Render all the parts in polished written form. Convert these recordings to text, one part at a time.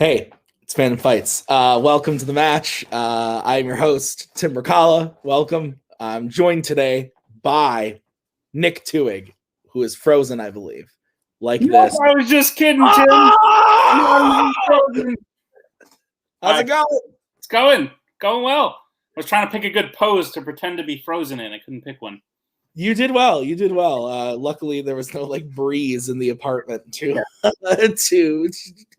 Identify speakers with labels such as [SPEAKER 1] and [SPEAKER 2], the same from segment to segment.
[SPEAKER 1] Hey, it's Fandom Fights. Welcome to the match. I'm your host, Tim Brzakala. Welcome. I'm joined today by Nick TWOHIG, who is frozen, I believe. Like this.
[SPEAKER 2] I was just kidding, Tim.
[SPEAKER 1] How's it going?
[SPEAKER 2] It's going well. I was trying to pick a good pose to pretend to be frozen in. I couldn't pick one.
[SPEAKER 1] You did well. Luckily, there was no breeze in the apartment to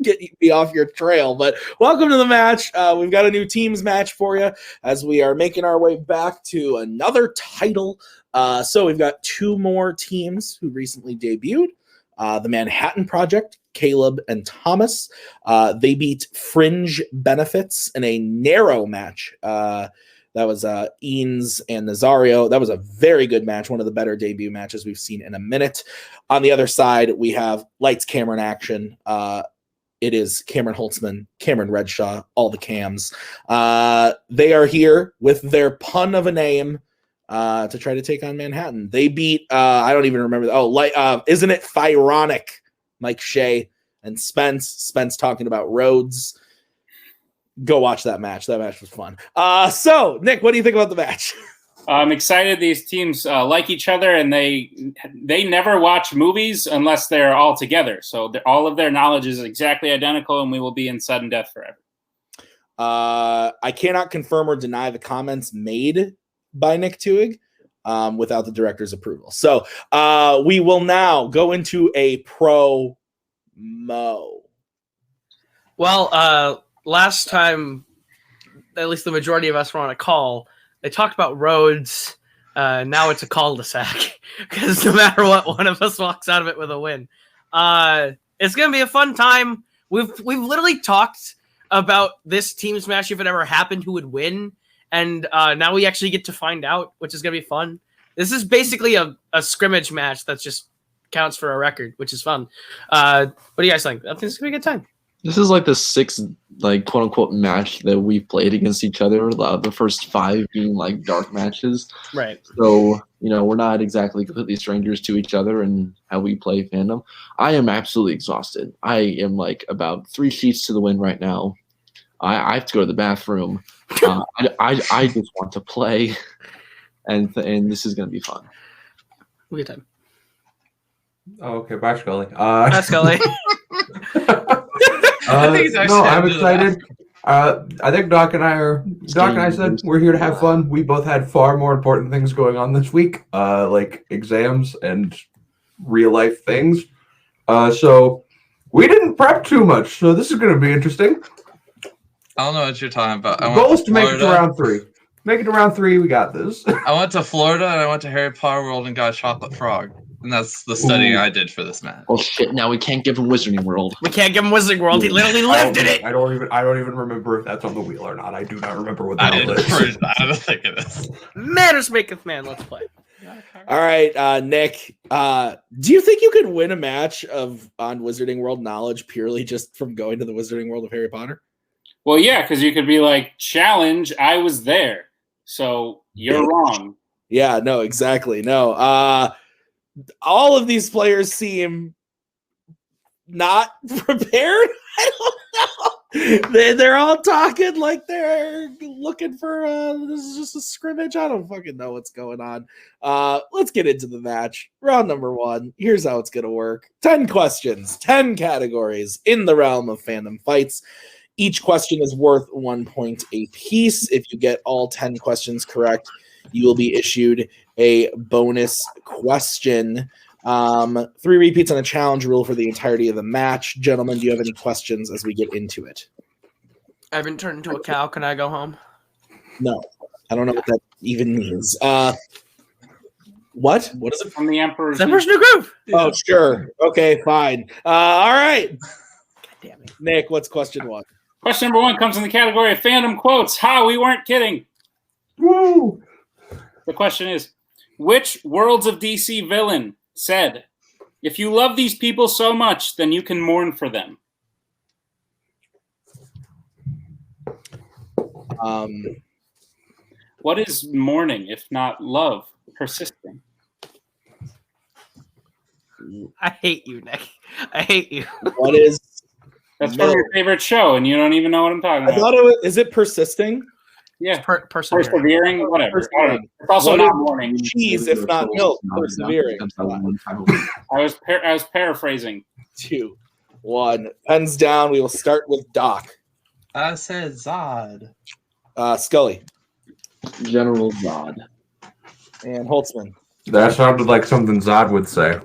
[SPEAKER 1] get me off your trail. But welcome to the match. We've got a new teams match for you as we are making our way back to another title. So we've got two more teams who recently debuted. The Manhattan Project, Kaleb and Thomas. They beat Fringe Benefits in a narrow match. That was Eanes and Nazario. That was a very good match, one of the better debut matches we've seen in a minute. On the other side, we have Lights, Camera, and Action. It is Cameron Holtzman, Cameron Redshaw, all the cams. They are here with their pun of a name to try to take on Manhattan. They beat, I don't even remember. Isn't it Phyronic? Mike Shea and Spence. Spence talking about Rhodes. Go watch that match. That match was fun. So, Nick, what do you think about the match?
[SPEAKER 2] I'm excited. These teams like each other, and they never watch movies unless they're all together. So all of their knowledge is exactly identical, and we will be in sudden death forever.
[SPEAKER 1] I cannot confirm or deny the comments made by Nick TWOHIG without the director's approval. So we will now go into a promo.
[SPEAKER 3] Well, last time, at least the majority of us were on a call, they talked about roads. Now it's a cul-de-sac because no matter what, one of us walks out of it with a win. It's going to be a fun time. We've literally talked about this team's match if it ever happened, who would win. And now we actually get to find out, which is going to be fun. This is basically a scrimmage match that just counts for a record, which is fun. What do you guys think? I think it's going to be a good time.
[SPEAKER 4] This is like the sixth, quote unquote, match that we've played against each other. The first five being dark matches.
[SPEAKER 3] Right.
[SPEAKER 4] So, we're not exactly completely strangers to each other and how we play Fandom. I am absolutely exhausted. I am about 3 sheets to the wind right now. I have to go to the bathroom. I just want to play, and this is going to be fun.
[SPEAKER 3] Good time.
[SPEAKER 5] Oh, okay. Bye, Scully.
[SPEAKER 3] Bye, Scully.
[SPEAKER 5] No, I'm excited. I think Doc and I said we're here to have fun. We both had far more important things going on this week, like exams and real life things. So we didn't prep too much. So this is going to be interesting.
[SPEAKER 6] I don't know what you're talking about.
[SPEAKER 5] The goal is to make it to round 3. Make it to round 3. We got this.
[SPEAKER 6] I went to Florida and I went to Harry Potter World and got a chocolate frog. And that's the studying I did for this match.
[SPEAKER 4] Oh shit! Now we can't give him Wizarding World.
[SPEAKER 3] We can't give him Wizarding World. He literally lived in it.
[SPEAKER 5] I don't even remember if that's on the wheel or not. I do not remember what that is.
[SPEAKER 6] I don't think it is.
[SPEAKER 3] Manners maketh man. Let's play.
[SPEAKER 1] All right, Nick. Do you think you could win a match on Wizarding World knowledge purely just from going to the Wizarding World of Harry Potter?
[SPEAKER 2] Well, yeah, because you could be like, challenge, I was there. So you're wrong.
[SPEAKER 1] Yeah, no, exactly. No. All of these players seem not prepared. I don't know. They're all talking like they're looking for this is just a scrimmage. I don't fucking know what's going on. Let's get into the match. Round number 1. Here's how it's going to work. 10 questions, 10 categories in the realm of Fandom Fights. Each question is worth 1 point a piece. If you get all 10 questions correct, you will be issued a bonus question. 3 repeats on a challenge rule for the entirety of the match. Gentlemen, do you have any questions as we get into it?
[SPEAKER 3] I've been turned into a cow. Can I go home?
[SPEAKER 1] No. I don't know what that even means. What? What is it?
[SPEAKER 2] From the Emperor's
[SPEAKER 3] New Groove.
[SPEAKER 1] Oh, sure. Okay, fine. All right.
[SPEAKER 3] God damn it.
[SPEAKER 1] Nick, what's question 1?
[SPEAKER 2] Question number 1 comes in the category of fandom quotes. Ha, we weren't kidding.
[SPEAKER 5] Woo!
[SPEAKER 2] The question is, which Worlds of DC villain said, if you love these people so much, then you can mourn for them? What is mourning if not love persisting?
[SPEAKER 3] I hate you, Nick. I hate you.
[SPEAKER 1] What is
[SPEAKER 2] That's from your favorite show, and you don't even know what I'm talking about.
[SPEAKER 1] I thought it was. Is it persisting?
[SPEAKER 2] Yeah,
[SPEAKER 3] Persevering.
[SPEAKER 2] whatever.
[SPEAKER 1] Persevering.
[SPEAKER 2] It's also
[SPEAKER 1] What
[SPEAKER 2] not
[SPEAKER 1] is
[SPEAKER 2] morning.
[SPEAKER 1] Cheese, if not milk. Persevering.
[SPEAKER 2] I was paraphrasing.
[SPEAKER 1] 2, 1. Pens down. We will start with Doc.
[SPEAKER 6] I said Zod.
[SPEAKER 1] Scully.
[SPEAKER 4] General Zod.
[SPEAKER 1] And Holtzman.
[SPEAKER 5] That sounded like something Zod would say.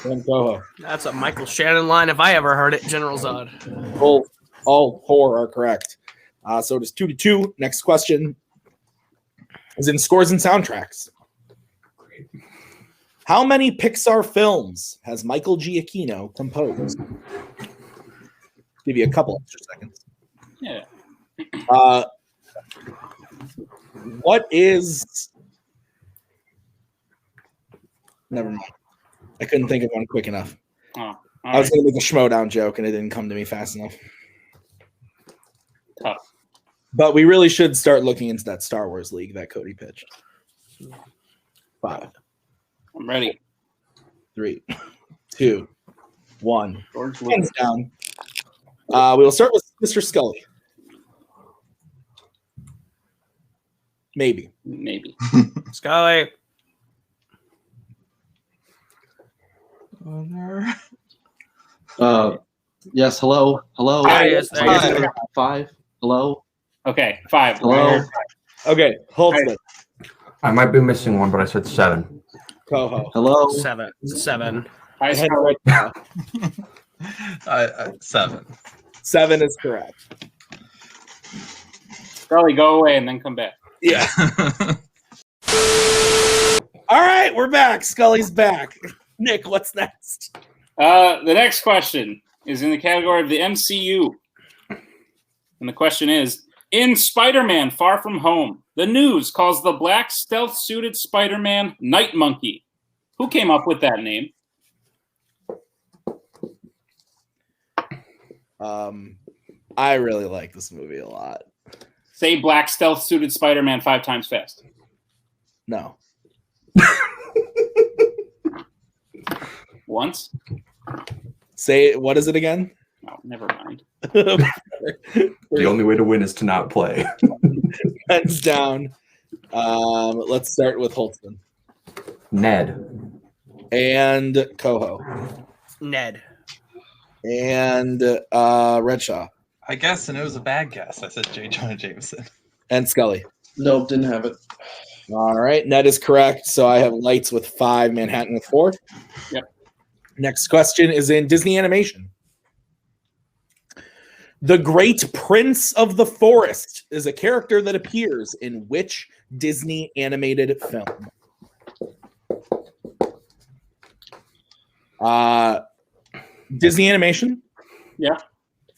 [SPEAKER 1] And Koho.
[SPEAKER 3] That's a Michael Shannon line if I ever heard it. General Zod.
[SPEAKER 1] All 4 are correct. So it is 2-2. Next question is in scores and soundtracks. How many Pixar films has Michael Giacchino composed? Give you a couple extra seconds.
[SPEAKER 2] Yeah.
[SPEAKER 1] What is... Never mind. I couldn't think of one quick enough.
[SPEAKER 2] Oh,
[SPEAKER 1] I was going to make a Schmodown joke, and it didn't come to me fast enough.
[SPEAKER 2] Tough.
[SPEAKER 1] But we really should start looking into that Star Wars League that Cody pitched. 5,
[SPEAKER 2] I'm ready.
[SPEAKER 1] 3, 2, 1.
[SPEAKER 2] George
[SPEAKER 1] Hands
[SPEAKER 2] Lucas.
[SPEAKER 1] down. We will start with Mr. Scully. Maybe.
[SPEAKER 3] Scully.
[SPEAKER 4] Yes, hello.
[SPEAKER 3] There he is. There he is.
[SPEAKER 4] 5. Hello.
[SPEAKER 2] Okay, 5.
[SPEAKER 4] Hello.
[SPEAKER 1] Okay, Holtzman.
[SPEAKER 5] I might be missing one, but I said 7.
[SPEAKER 1] Coho.
[SPEAKER 4] Hello.
[SPEAKER 3] 7.
[SPEAKER 2] I
[SPEAKER 1] Head
[SPEAKER 2] said
[SPEAKER 1] right now.
[SPEAKER 6] 7.
[SPEAKER 1] 7 is correct.
[SPEAKER 2] Scully, go away and then come back.
[SPEAKER 1] Yeah. All right, we're back. Scully's back. Nick, what's next?
[SPEAKER 2] The next question is in the category of the MCU. And the question is, in Spider-Man Far From Home, the news calls the black stealth-suited Spider-Man Night Monkey. Who came up with that name?
[SPEAKER 1] I really like this movie a lot.
[SPEAKER 2] Say black stealth-suited Spider-Man 5 times fast.
[SPEAKER 1] No.
[SPEAKER 2] Once?
[SPEAKER 5] Say, what is it again?
[SPEAKER 2] Oh, never mind.
[SPEAKER 5] The only way to win is to not play.
[SPEAKER 1] Hands down. Let's start with Holtzman.
[SPEAKER 5] Ned.
[SPEAKER 1] And Koho.
[SPEAKER 3] Ned.
[SPEAKER 1] And Redshaw.
[SPEAKER 6] I guess, and it was a bad guess. I said J. Jonah Jameson.
[SPEAKER 1] And Scully.
[SPEAKER 4] Nope, didn't have it.
[SPEAKER 1] All right, Ned is correct. So I have Lights with 5, Manhattan with 4.
[SPEAKER 2] Yep.
[SPEAKER 1] Next question is in Disney animation. The Great Prince of the Forest is a character that appears in which Disney animated film? Disney animation.
[SPEAKER 2] Yeah.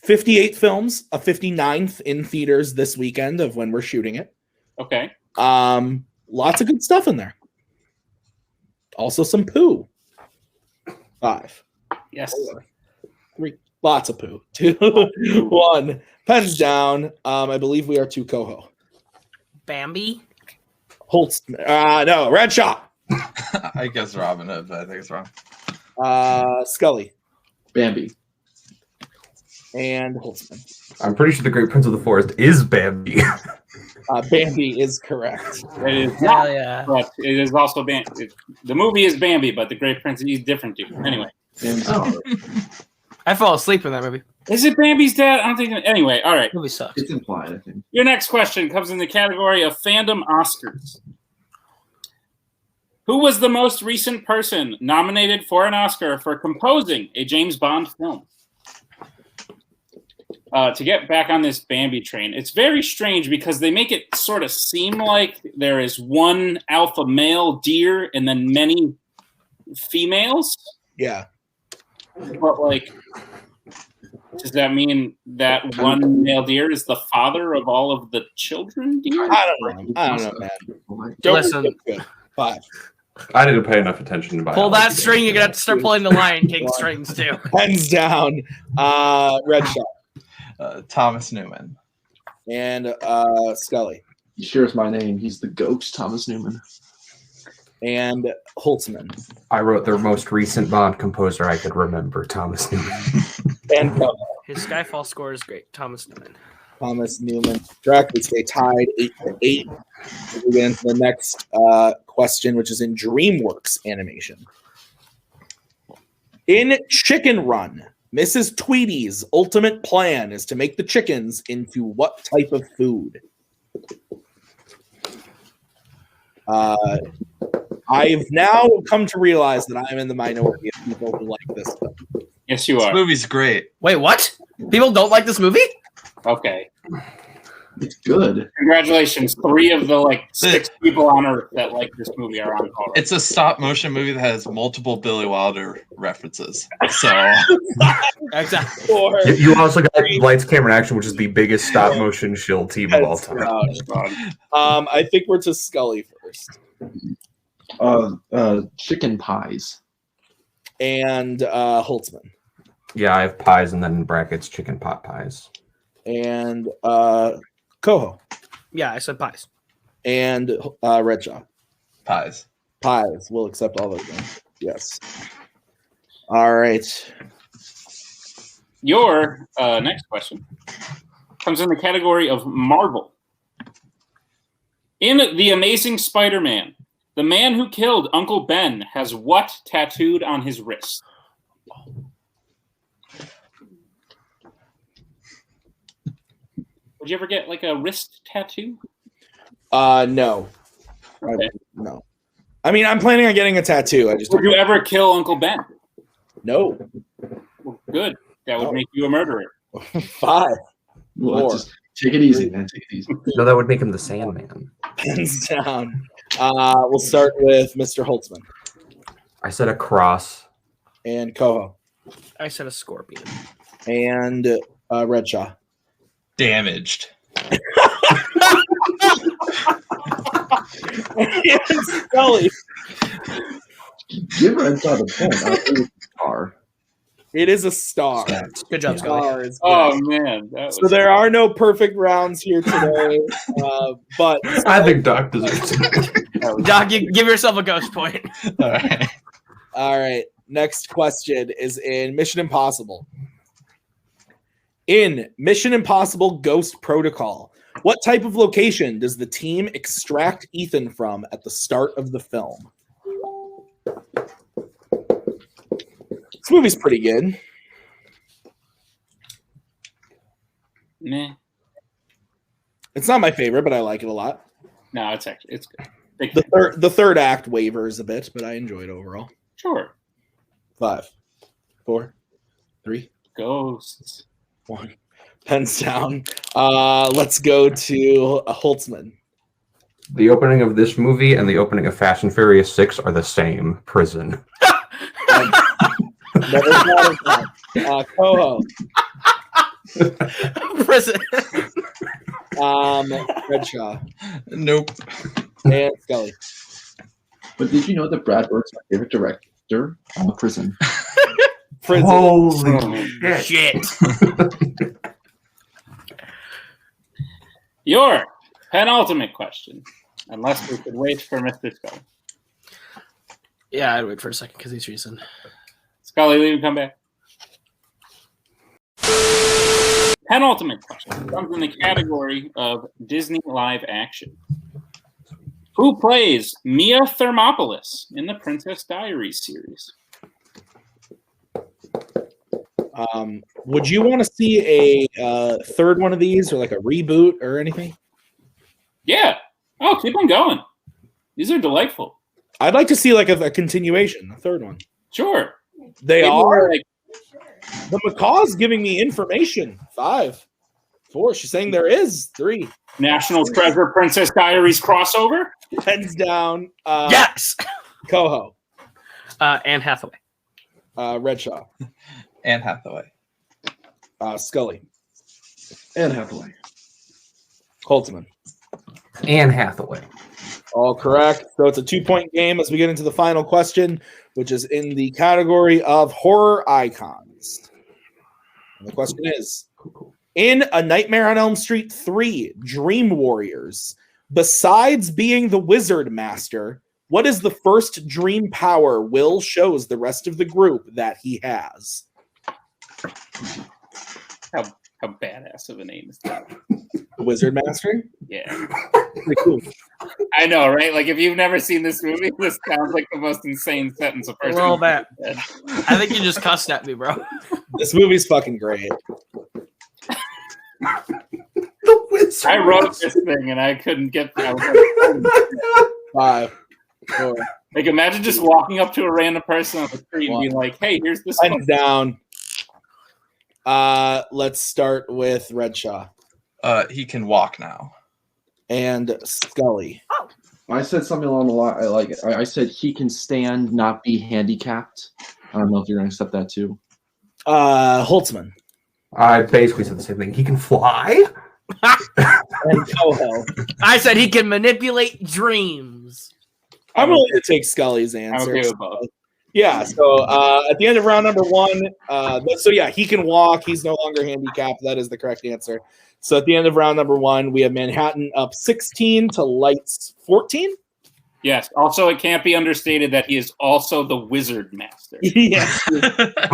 [SPEAKER 1] 58 films, a 59th in theaters this weekend of when we're shooting it.
[SPEAKER 2] Okay.
[SPEAKER 1] Lots of good stuff in there. Also some poo. 5.
[SPEAKER 2] Yes.
[SPEAKER 1] 4, 3. Lots of poo. 2, 1. Pens down. I believe we are to Koho.
[SPEAKER 3] Bambi.
[SPEAKER 1] Holtz. No, Redshaw.
[SPEAKER 6] I guess Robin Hood, but I think it's wrong.
[SPEAKER 1] Scully.
[SPEAKER 4] Bambi.
[SPEAKER 1] And Holtzman.
[SPEAKER 5] I'm pretty sure the Great Prince of the Forest is Bambi.
[SPEAKER 1] Bambi is correct.
[SPEAKER 2] It is
[SPEAKER 3] Hell
[SPEAKER 2] not,
[SPEAKER 3] yeah.
[SPEAKER 2] but it is also Bambi. The movie is Bambi, but the Great Prince is different too. Anyway.
[SPEAKER 4] Oh,
[SPEAKER 3] I fall asleep in that movie.
[SPEAKER 2] Is it Bambi's dad? I'm thinking. Anyway, all right.
[SPEAKER 3] Movie sucks.
[SPEAKER 4] it's implied, I think.
[SPEAKER 2] Your next question comes in the category of fandom Oscars. Who was the most recent person nominated for an Oscar for composing a James Bond film? To get back on this Bambi train, it's very strange because they make it sort of seem like there is one alpha male deer and then many females.
[SPEAKER 1] Yeah.
[SPEAKER 2] But, like, does that mean that one male deer is the father of all of the children deer?
[SPEAKER 1] I don't know, man.
[SPEAKER 3] Listen.
[SPEAKER 1] Good. 5.
[SPEAKER 5] I didn't pay enough attention to biology.
[SPEAKER 3] Pull that string, you're going to have to start pulling the Lion King strings too.
[SPEAKER 1] Pens down. Redshaw.
[SPEAKER 6] Thomas Newman.
[SPEAKER 1] And Scully.
[SPEAKER 4] He shares my name. He's the GOAT, Thomas Newman.
[SPEAKER 1] And Holtzman.
[SPEAKER 5] I wrote the most recent Bond composer I could remember, Thomas Newman.
[SPEAKER 1] And Koho.
[SPEAKER 3] His Skyfall score is great. Thomas Newman.
[SPEAKER 1] Thomas Newman. Correct. We stay tied 8-8. We get into the next question, which is in DreamWorks animation. In Chicken Run, Mrs. Tweedy's ultimate plan is to make the chickens into what type of food? I've now come to realize that I'm in the minority of people who like this stuff.
[SPEAKER 2] Yes, you
[SPEAKER 6] This
[SPEAKER 2] are.
[SPEAKER 6] movie's great.
[SPEAKER 3] Wait, what? People don't like this movie?
[SPEAKER 2] Okay.
[SPEAKER 4] It's good.
[SPEAKER 2] Congratulations. 3 of the 6 people on Earth that like this movie are on call.
[SPEAKER 6] It's a stop motion movie that has multiple Billy Wilder references. So
[SPEAKER 3] Exactly.
[SPEAKER 5] You also got Lights, Camera, Action, which is the biggest stop motion shill team of all time.
[SPEAKER 1] I think we're to Scully first.
[SPEAKER 4] Chicken pies.
[SPEAKER 1] And Holtzman.
[SPEAKER 5] Yeah, I have pies and then in brackets chicken pot pies.
[SPEAKER 1] And Koho.
[SPEAKER 3] Yeah, I said pies.
[SPEAKER 1] And Redshaw.
[SPEAKER 6] pies.
[SPEAKER 1] Pies. We'll accept all of them. Yes. All right.
[SPEAKER 2] Your next question comes in the category of Marvel. In The Amazing Spider-Man, the man who killed Uncle Ben has what tattooed on his wrist? Would you ever get like a wrist tattoo?
[SPEAKER 1] No.
[SPEAKER 2] Okay.
[SPEAKER 1] No. I mean, I'm planning on getting a tattoo. I just
[SPEAKER 2] Would you ever kill Uncle Ben?
[SPEAKER 1] no.
[SPEAKER 2] Well, good. That would
[SPEAKER 1] No.
[SPEAKER 2] make you a murderer.
[SPEAKER 1] 5.
[SPEAKER 4] Well,
[SPEAKER 1] Four.
[SPEAKER 4] just take it easy, man. Take it easy.
[SPEAKER 5] No, that would make him the Sandman.
[SPEAKER 1] Hands down. We'll start with Mr. Holtzman
[SPEAKER 5] I said a cross.
[SPEAKER 1] and Koho
[SPEAKER 3] I said a scorpion.
[SPEAKER 1] and Redshaw.
[SPEAKER 6] Damaged.
[SPEAKER 1] And Scully.
[SPEAKER 4] Give Redshaw the point. I think it's a star.
[SPEAKER 1] It is a star.
[SPEAKER 3] Good job, Scully.
[SPEAKER 1] Star is
[SPEAKER 2] Oh
[SPEAKER 1] correct.
[SPEAKER 2] man, that was
[SPEAKER 1] So there are no perfect rounds here today, but
[SPEAKER 5] I think Doc deserves it.
[SPEAKER 3] Doc, you give yourself a ghost point.
[SPEAKER 6] All right.
[SPEAKER 1] all right. Next question is in Mission Impossible. In Mission Impossible Ghost Protocol, what type of location does the team extract Ethan from at the start of the film? This movie's pretty good.
[SPEAKER 2] meh.
[SPEAKER 1] It's not my favorite, but I like it a lot.
[SPEAKER 2] No, it's good. Big
[SPEAKER 1] The third act wavers a bit, but I enjoy it overall.
[SPEAKER 2] Sure.
[SPEAKER 1] 5, 4, 3,
[SPEAKER 2] Ghosts.
[SPEAKER 1] 1. Pens down. Let's go to Holtzman.
[SPEAKER 5] The opening of this movie and the opening of Fast and Furious 6 are the same. Prison.
[SPEAKER 1] Never thought of that. Koho.
[SPEAKER 3] Prison.
[SPEAKER 1] Redshaw.
[SPEAKER 6] Nope.
[SPEAKER 1] And Scully.
[SPEAKER 4] But did you know that Brad Bird's my favorite director? Prison.
[SPEAKER 1] Prison.
[SPEAKER 5] Holy
[SPEAKER 3] Shit.
[SPEAKER 2] Your penultimate question, unless we could wait for Mr. Scully.
[SPEAKER 3] Yeah, I'd wait for a second because he's recent.
[SPEAKER 2] Scully, leave and come back. Penultimate question comes in the category of Disney live action. Who plays Mia Thermopolis in the Princess Diaries series?
[SPEAKER 1] Would you want to see a third one of these or like a reboot or anything?
[SPEAKER 2] Yeah. Oh, keep them going. These are delightful.
[SPEAKER 1] I'd like to see like a continuation, a third one.
[SPEAKER 2] Sure.
[SPEAKER 1] They
[SPEAKER 2] People
[SPEAKER 1] are.
[SPEAKER 2] like,
[SPEAKER 1] The Macaw's giving me information. 5, 4. She's saying there is 3.
[SPEAKER 2] National Treasure Princess Diaries crossover?
[SPEAKER 1] Pens down.
[SPEAKER 3] Yes.
[SPEAKER 1] Koho.
[SPEAKER 3] Anne Hathaway.
[SPEAKER 1] Redshaw.
[SPEAKER 6] Anne Hathaway.
[SPEAKER 1] Scully.
[SPEAKER 4] And Hathaway.
[SPEAKER 1] Holtzman.
[SPEAKER 5] Anne Hathaway.
[SPEAKER 1] All correct. So it's a 2-point game as we get into the final question, which is in the category of horror icons. And the question is, in A Nightmare on Elm Street 3, Dream Warriors, besides being the Wizard Master, what is the first dream power Will shows the rest of the group that he has?
[SPEAKER 2] How badass of a name is that?
[SPEAKER 1] Wizard Master?
[SPEAKER 2] Yeah.
[SPEAKER 1] Pretty cool.
[SPEAKER 2] I know, right? Like, if you've never seen this movie, this sounds like the most insane sentence a
[SPEAKER 3] A
[SPEAKER 2] person.
[SPEAKER 3] little bit.
[SPEAKER 2] said.
[SPEAKER 3] I think you just cussed at me, bro.
[SPEAKER 1] This movie's fucking great.
[SPEAKER 5] The Wizard.
[SPEAKER 2] I wrote this thing and I couldn't get. I was like,
[SPEAKER 1] 5, 4.
[SPEAKER 2] like, imagine just walking up to a random person on the street and being like, "Hey, here's this."
[SPEAKER 1] Hands down. Let's start with Redshaw
[SPEAKER 6] He can walk now.
[SPEAKER 1] and Scully.
[SPEAKER 4] I said something along the line. I said he can stand, not be handicapped. I don't know if you're going to accept that too.
[SPEAKER 1] Holtzman
[SPEAKER 5] I basically said the same thing. He can fly.
[SPEAKER 1] and Koho.
[SPEAKER 3] I said he can manipulate dreams.
[SPEAKER 1] I'm willing to take Scully's
[SPEAKER 2] I'm
[SPEAKER 1] answer.
[SPEAKER 2] okay with both.
[SPEAKER 1] Yeah, so at the end of round number 1, so yeah, he can walk. He's no longer handicapped. That is the correct answer. So at the end of round number 1, we have Manhattan up 16 to Lights 14.
[SPEAKER 2] Yes. Also, it can't be understated that he is also the Wizard Master.
[SPEAKER 1] Yes.
[SPEAKER 7] I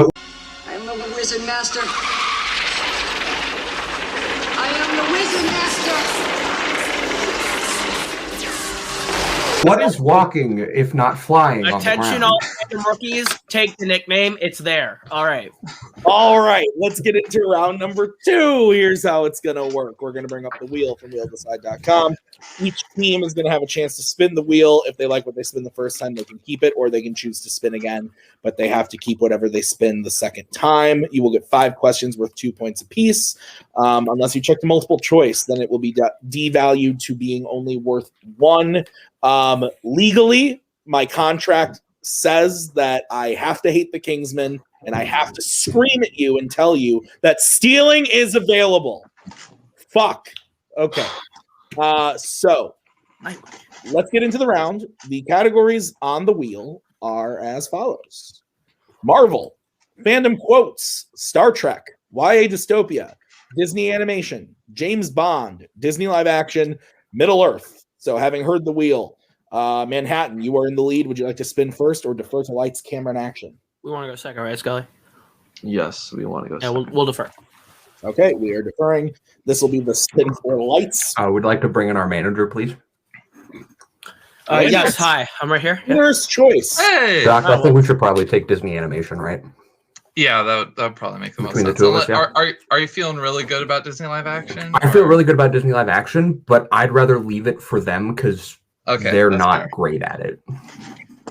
[SPEAKER 7] am the Wizard Master. I am the Wizard Master.
[SPEAKER 5] What is walking if not flying?
[SPEAKER 3] Attention,
[SPEAKER 5] on the
[SPEAKER 3] all
[SPEAKER 5] ground?
[SPEAKER 3] random rookies. Take the nickname. It's there. All right.
[SPEAKER 1] All right, let's get into round number 2. Here's how it's going to work. We're going to bring up the wheel from wheeldecide.com. Each team is going to have a chance to spin the wheel. If they like what they spin the first time, they can keep it, or they can choose to spin again, but they have to keep whatever they spin the second time. You will get 5 questions worth 2 points apiece. Unless you check the multiple choice, then it will be devalued to being only worth 1. Legally, my contract says that I have to hate the Kingsmen and I have to scream at you and tell you that stealing is available. Fuck. Okay. So let's get into the round. The categories on the wheel are as follows: Marvel, fandom quotes, Star Trek, YA dystopia, Disney animation, James Bond, Disney live action, Middle Earth. So having heard the wheel, Manhattan, you are in the lead. Would you like to spin first or defer to lights, camera, and action?
[SPEAKER 3] We want to go second, right, Scully?
[SPEAKER 4] Yes, we want to go.
[SPEAKER 3] Yeah, we'll defer.
[SPEAKER 1] Okay, we are deferring. This will be the spin for lights.
[SPEAKER 5] We'd like to bring in our manager, please.
[SPEAKER 3] Yes, hi. I'm right here. Yeah.
[SPEAKER 1] Winner's choice.
[SPEAKER 6] Hey.
[SPEAKER 5] Doc, I think we should probably take Disney animation, right?
[SPEAKER 6] Yeah, that would probably make the most
[SPEAKER 5] Between the
[SPEAKER 6] sense.
[SPEAKER 5] two of us, yeah.
[SPEAKER 6] Are you feeling really good about Disney live action?
[SPEAKER 5] I feel really good about Disney live action, but I'd rather leave it for them because
[SPEAKER 6] Okay,
[SPEAKER 5] they're
[SPEAKER 6] that's
[SPEAKER 5] not
[SPEAKER 6] fair.
[SPEAKER 5] great at it.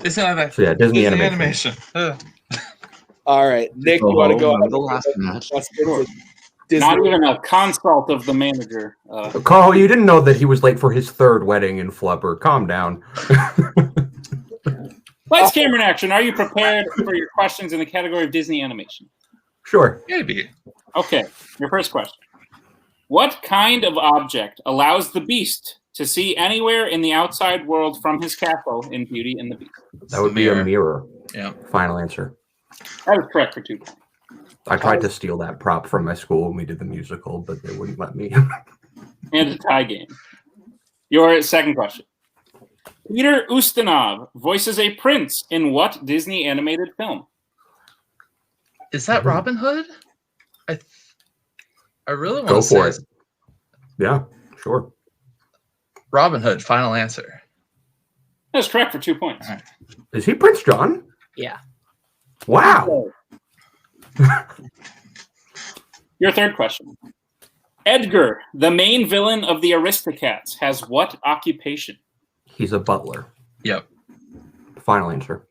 [SPEAKER 6] Disney live action.
[SPEAKER 5] So yeah, Disney animation.
[SPEAKER 6] Ugh.
[SPEAKER 1] All right, Nick, you want to go ahead?
[SPEAKER 4] The last match.
[SPEAKER 1] Disney.
[SPEAKER 2] Not even a consult of the manager.
[SPEAKER 5] Koho, you didn't know that he was late for his 3rd wedding in Flubber. Calm down.
[SPEAKER 2] Lights, camera, and action. Are you prepared for your questions in the category of Disney animation?
[SPEAKER 5] Sure.
[SPEAKER 6] Maybe.
[SPEAKER 2] Okay, your first question. What kind of object allows the Beast to see anywhere in the outside world from his castle in Beauty and the Beast?
[SPEAKER 5] That would be a mirror.
[SPEAKER 6] Yeah.
[SPEAKER 5] Final answer.
[SPEAKER 2] That is correct for 2 points.
[SPEAKER 5] I tried to steal that prop from my school when we did the musical, but they wouldn't let me.
[SPEAKER 2] And a tie game. Your second question. Peter Ustinov voices a prince in what Disney animated film?
[SPEAKER 6] Is that Robin Hood? I really want
[SPEAKER 5] Go
[SPEAKER 6] to
[SPEAKER 5] for
[SPEAKER 6] say
[SPEAKER 5] it. Yeah, sure.
[SPEAKER 6] Robin Hood. Final answer.
[SPEAKER 2] That is correct for 2 points.
[SPEAKER 6] All right.
[SPEAKER 5] Is he Prince John?
[SPEAKER 3] Yeah.
[SPEAKER 5] Wow.
[SPEAKER 2] Your third question. Edgar, the main villain of the Aristocats, has what occupation?
[SPEAKER 5] He's a butler.
[SPEAKER 6] Yep.
[SPEAKER 5] Final answer.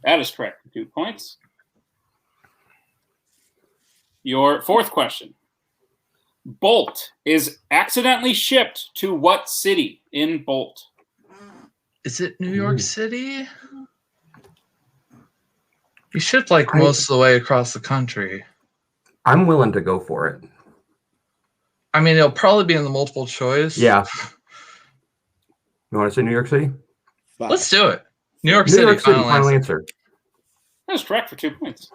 [SPEAKER 2] That is correct for 2 points. Your fourth question. Bolt is accidentally shipped to what city in Bolt?
[SPEAKER 6] Is it New York City? You shipped like most of the way across the country.
[SPEAKER 5] I'm willing to go for it.
[SPEAKER 6] I mean, it'll probably be in the multiple choice.
[SPEAKER 5] Yeah. You want to say New York City?
[SPEAKER 6] Let's do it. New York
[SPEAKER 5] New
[SPEAKER 6] City.
[SPEAKER 5] York City,
[SPEAKER 6] Final
[SPEAKER 5] final
[SPEAKER 6] answer.
[SPEAKER 5] answer.
[SPEAKER 2] That is correct for 2 points.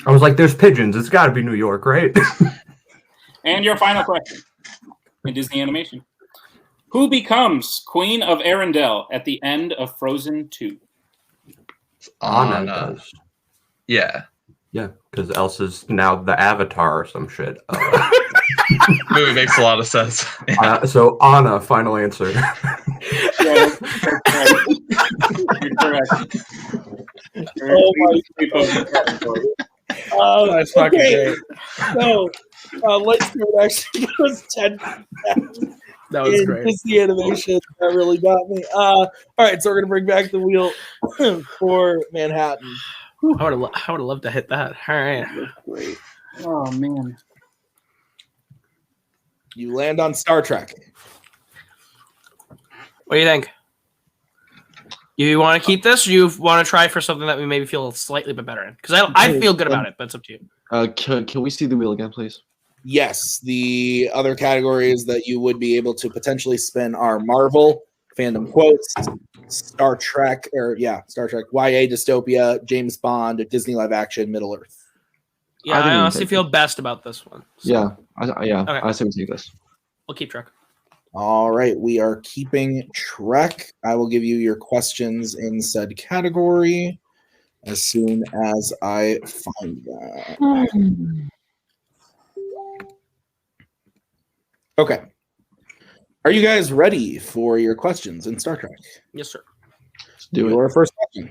[SPEAKER 5] I was like, there's pigeons. It's got to be New York, right?
[SPEAKER 2] And your final question in Disney animation. Who becomes Queen of Arendelle at the end of Frozen 2?
[SPEAKER 5] Anna
[SPEAKER 6] Anna.
[SPEAKER 5] does.
[SPEAKER 6] Yeah.
[SPEAKER 5] Yeah, because Elsa's now the Avatar or some shit.
[SPEAKER 6] Movie makes a lot of sense.
[SPEAKER 5] So Anna, final answer.
[SPEAKER 2] Yeah, you're correct.
[SPEAKER 1] Oh my
[SPEAKER 3] That's fucking
[SPEAKER 1] okay.
[SPEAKER 3] great.
[SPEAKER 1] So, Lightspeed actually goes 10.
[SPEAKER 3] That was
[SPEAKER 1] in
[SPEAKER 3] great.
[SPEAKER 1] Disney animation. That really got me. All right, so we're gonna bring back the wheel for Manhattan.
[SPEAKER 3] I would have loved to hit that. All right.
[SPEAKER 2] Great. Oh man.
[SPEAKER 1] You land on Star Trek.
[SPEAKER 3] What do you think? You want to keep this, or you want to try for something that we maybe feel slightly bit better in? Because I feel good about it, but it's up to you.
[SPEAKER 4] Can we see the wheel again, please?
[SPEAKER 1] Yes, the other categories that you would be able to potentially spin are Marvel, Fandom quotes, Star Trek, Star Trek, YA dystopia, James Bond, Disney live action, Middle Earth.
[SPEAKER 3] Yeah,
[SPEAKER 4] I think
[SPEAKER 3] I
[SPEAKER 4] we
[SPEAKER 3] honestly
[SPEAKER 4] take
[SPEAKER 3] feel best about this one. So
[SPEAKER 4] Yeah,
[SPEAKER 3] Okay.
[SPEAKER 4] I say we take this.
[SPEAKER 3] we'll keep track.
[SPEAKER 1] All right, we are keeping track. I will give you your questions in said category as soon as I find that. Okay. Are you guys ready for your questions in Star Trek?
[SPEAKER 3] Yes, sir.
[SPEAKER 4] Let's do it.
[SPEAKER 1] Your first question.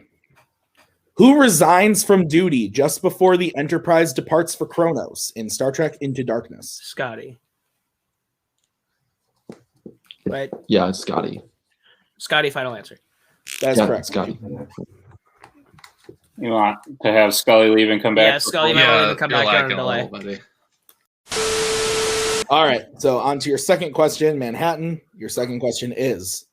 [SPEAKER 1] Who resigns from duty just before the Enterprise departs for Kronos in Star Trek Into Darkness?
[SPEAKER 3] Scotty. Right.
[SPEAKER 4] Yeah, it's Scotty.
[SPEAKER 3] Scotty, final answer.
[SPEAKER 1] That's
[SPEAKER 4] Yeah,
[SPEAKER 1] correct.
[SPEAKER 4] Scotty.
[SPEAKER 2] You want to have Scully leave and come back?
[SPEAKER 3] Yeah, Scully might want to come
[SPEAKER 6] you're
[SPEAKER 3] back on a
[SPEAKER 6] lacking a
[SPEAKER 3] delay.
[SPEAKER 6] little, buddy.
[SPEAKER 1] All right. So on to your second question, Manhattan. Your second question is,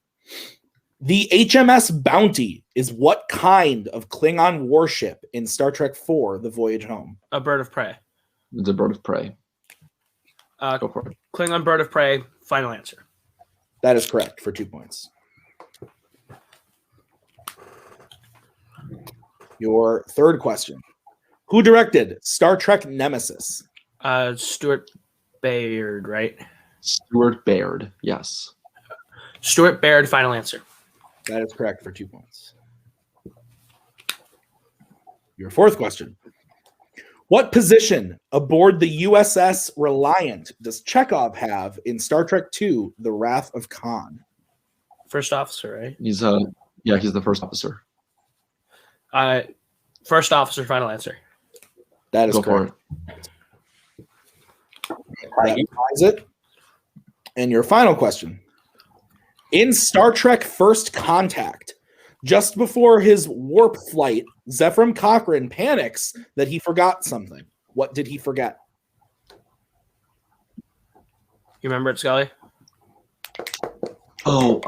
[SPEAKER 1] the HMS Bounty is what kind of Klingon warship in Star Trek IV, The Voyage Home?
[SPEAKER 3] A bird of prey.
[SPEAKER 4] It's a bird of prey. Go for it.
[SPEAKER 3] Klingon bird of prey, final answer.
[SPEAKER 1] That is correct for 2 points. Your third question. Who directed Star Trek Nemesis?
[SPEAKER 3] Stuart Baird, right?
[SPEAKER 4] Stuart Baird. Yes.
[SPEAKER 3] Stuart Baird, final answer.
[SPEAKER 1] That is correct for 2 points. Your fourth question. What position aboard the USS Reliant does Chekhov have in Star Trek II, The Wrath of Khan?
[SPEAKER 3] First officer, right?
[SPEAKER 4] He's the first officer.
[SPEAKER 3] First officer, final answer.
[SPEAKER 1] That is
[SPEAKER 4] Go for
[SPEAKER 1] correct. That implies it. And your final question. In Star Trek First Contact, just before his warp flight, Zefram Cochrane panics that he forgot something. What did he forget?
[SPEAKER 3] You remember it, Scully?
[SPEAKER 4] Oh,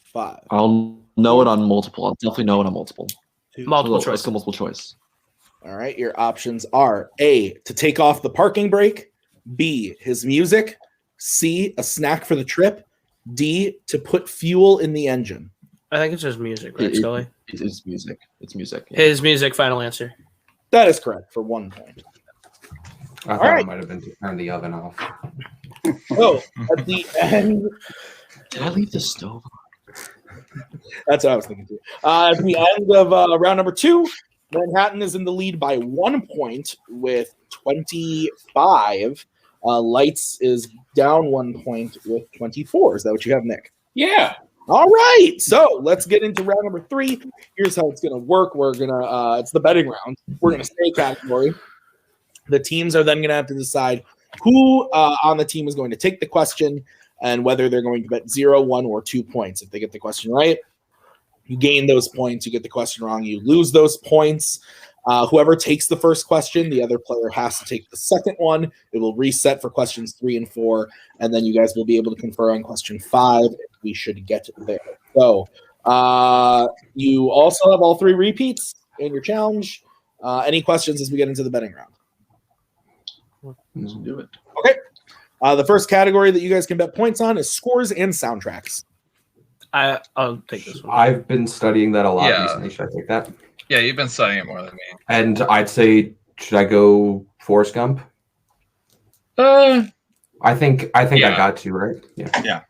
[SPEAKER 1] Five.
[SPEAKER 4] I'll know it on multiple. I'll definitely know it on multiple.
[SPEAKER 3] Multiple
[SPEAKER 4] Let's
[SPEAKER 3] choice.
[SPEAKER 4] go multiple choice.
[SPEAKER 1] All right. Your options are A, to take off the parking brake, B, his music, C, a snack for the trip, D, to put fuel in the engine.
[SPEAKER 3] I think it's just music, right, Scully?
[SPEAKER 4] It's music. It's music. Yeah.
[SPEAKER 3] His music, final answer.
[SPEAKER 1] That is correct for 1 point.
[SPEAKER 5] I thought
[SPEAKER 1] right.
[SPEAKER 5] it might have been to turn the oven off.
[SPEAKER 1] So at the end,
[SPEAKER 4] Did I leave the stove on?
[SPEAKER 1] that's what I was thinking too. At the end of round number 2, Manhattan is in the lead by 1 point with 25. Lights is down 1 point with 24. Is that what you have, Nick?
[SPEAKER 2] Yeah.
[SPEAKER 1] All right. So let's get into round number 3. Here's how it's going to work. We're going to, it's the betting round. We're going to stay category. The teams are then going to have to decide who on the team is going to take the question and whether they're going to bet 0, 1, or 2 points. If they get the question right, you gain those points. You get the question wrong, you lose those points. Whoever takes the first question, the other player has to take the second one. It will reset for questions 3 and 4, and then you guys will be able to confer on question 5 if we should get there. So you also have all 3 repeats in your challenge. Any questions as we get into the betting round?
[SPEAKER 4] Let's do it.
[SPEAKER 1] Okay. The first category that you guys can bet points on is scores and soundtracks.
[SPEAKER 3] I'll take this one.
[SPEAKER 5] I've been studying that a lot
[SPEAKER 6] Yeah.
[SPEAKER 5] recently. Should I take that?
[SPEAKER 6] Yeah, you've been studying it more than me.
[SPEAKER 5] And I'd say, should I go Forrest Gump? I think I
[SPEAKER 6] Yeah.
[SPEAKER 5] got to, right? Yeah.
[SPEAKER 6] Yeah.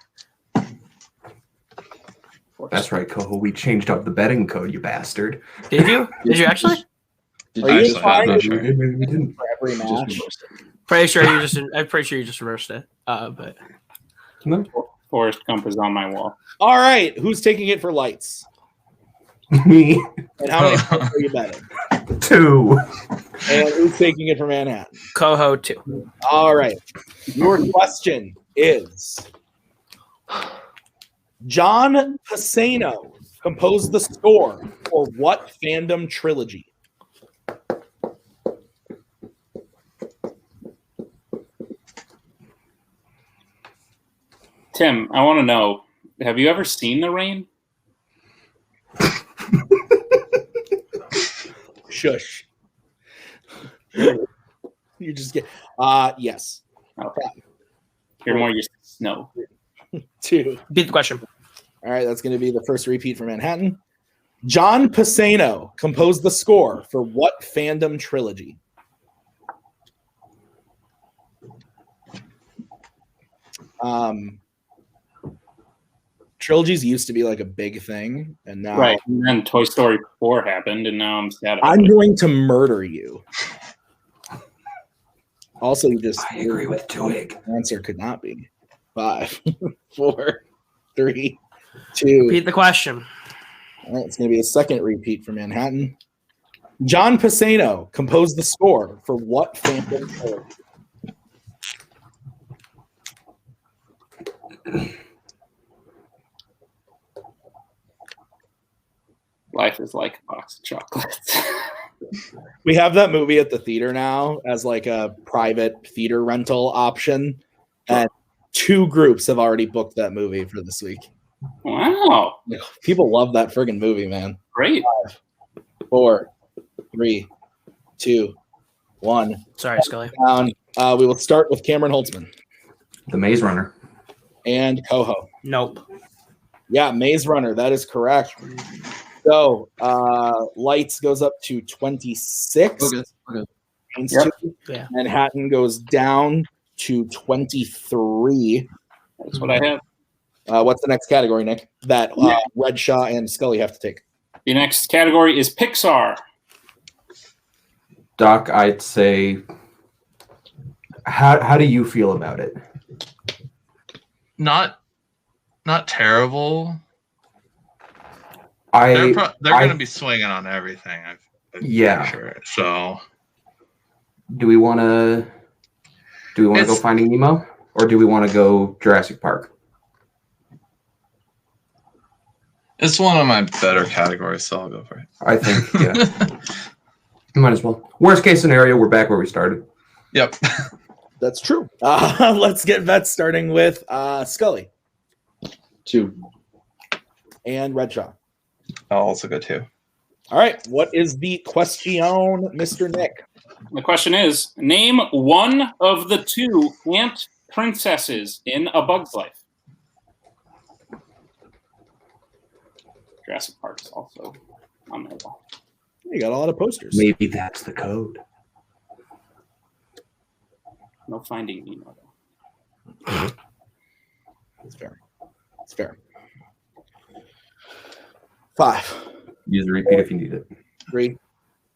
[SPEAKER 5] That's right, Koho. We changed up the betting code, you bastard.
[SPEAKER 3] Did you? Did you actually?
[SPEAKER 4] Did
[SPEAKER 1] Are
[SPEAKER 4] you
[SPEAKER 1] you
[SPEAKER 4] just
[SPEAKER 1] implying
[SPEAKER 4] reverse
[SPEAKER 5] Maybe we
[SPEAKER 6] sure.
[SPEAKER 5] did, maybe we didn't.
[SPEAKER 1] for every
[SPEAKER 4] it? Just
[SPEAKER 1] match?
[SPEAKER 4] reverse it.
[SPEAKER 3] Pretty sure you just. I'm pretty sure you just reversed it. But
[SPEAKER 5] No.
[SPEAKER 2] Forrest Gump is on my wall.
[SPEAKER 1] All right, who's taking it for lights?
[SPEAKER 5] Me
[SPEAKER 1] And how many points are you betting?
[SPEAKER 5] 2.
[SPEAKER 1] And who's taking it for Manhattan?
[SPEAKER 3] Koho 2.
[SPEAKER 1] All right. Your question is John Pisano composed the score for what fandom trilogy?
[SPEAKER 2] Tim, I want to know, have you ever seen The Rain?
[SPEAKER 1] Shush. You just get yes.
[SPEAKER 2] Okay. You're more used to snow.
[SPEAKER 1] 2.
[SPEAKER 3] Repeat the question.
[SPEAKER 1] All right, that's going to be the first repeat for Manhattan. John Pisano composed the score for what fandom trilogy? Trilogies used to be like a big thing, and now
[SPEAKER 2] Right. And then Toy Story 4 happened, and now I'm sad about
[SPEAKER 1] I'm
[SPEAKER 2] it.
[SPEAKER 1] going to murder you. Also, you just
[SPEAKER 5] I agree with Twig.
[SPEAKER 1] answer could not be 5, 4, 3, 2.
[SPEAKER 3] Repeat the question.
[SPEAKER 1] All right, it's going to be a second repeat for Manhattan. John Pisano composed the score for what fandom trilogy?
[SPEAKER 2] Life is like a box of chocolates.
[SPEAKER 1] We have that movie at the theater now as like a private theater rental option, and 2 groups have already booked that movie for this week.
[SPEAKER 2] Wow.
[SPEAKER 1] People love that friggin' movie, man.
[SPEAKER 2] Great.
[SPEAKER 1] 4, 3, 2, 1.
[SPEAKER 3] Sorry, Scully.
[SPEAKER 1] Down. We will start with Cameron Holtzman
[SPEAKER 5] The Maze Runner.
[SPEAKER 1] and Koho.
[SPEAKER 3] Nope.
[SPEAKER 1] Yeah, Maze Runner. That is correct. So Lights goes up to 26.
[SPEAKER 4] Okay.
[SPEAKER 1] Gains
[SPEAKER 2] Yep.
[SPEAKER 1] 2.
[SPEAKER 3] Yeah.
[SPEAKER 1] Manhattan goes down to 23.
[SPEAKER 2] That's what I have.
[SPEAKER 1] What's the next category, Nick? That Redshaw and Scully have to take.
[SPEAKER 2] The next category is Pixar.
[SPEAKER 5] Doc, I'd say, how do you feel about it?
[SPEAKER 6] Not terrible.
[SPEAKER 5] I
[SPEAKER 6] They're going to be swinging on everything. I'm
[SPEAKER 5] Yeah.
[SPEAKER 6] pretty sure. So
[SPEAKER 5] do we want to go
[SPEAKER 6] It's-
[SPEAKER 5] Finding Nemo, or do we want to go Jurassic Park?
[SPEAKER 6] it's one of my better categories, so I'll go for it.
[SPEAKER 5] I think, yeah. Might as well. Worst case scenario, we're back where we started.
[SPEAKER 6] Yep.
[SPEAKER 1] That's true. Let's get vets starting with Scully
[SPEAKER 4] 2.
[SPEAKER 1] and Redshaw.
[SPEAKER 6] I'll also go too.
[SPEAKER 1] All right. What is the question, Mr. Nick?
[SPEAKER 2] The question is, name one of the 2 ant princesses in A Bug's Life. Jurassic Park is also on my wall.
[SPEAKER 1] You got a lot of posters.
[SPEAKER 5] Maybe that's the code.
[SPEAKER 2] No Finding Nemo, though.
[SPEAKER 1] It's fair. It's fair. 5,
[SPEAKER 5] Use a repeat if you need it.
[SPEAKER 1] 3.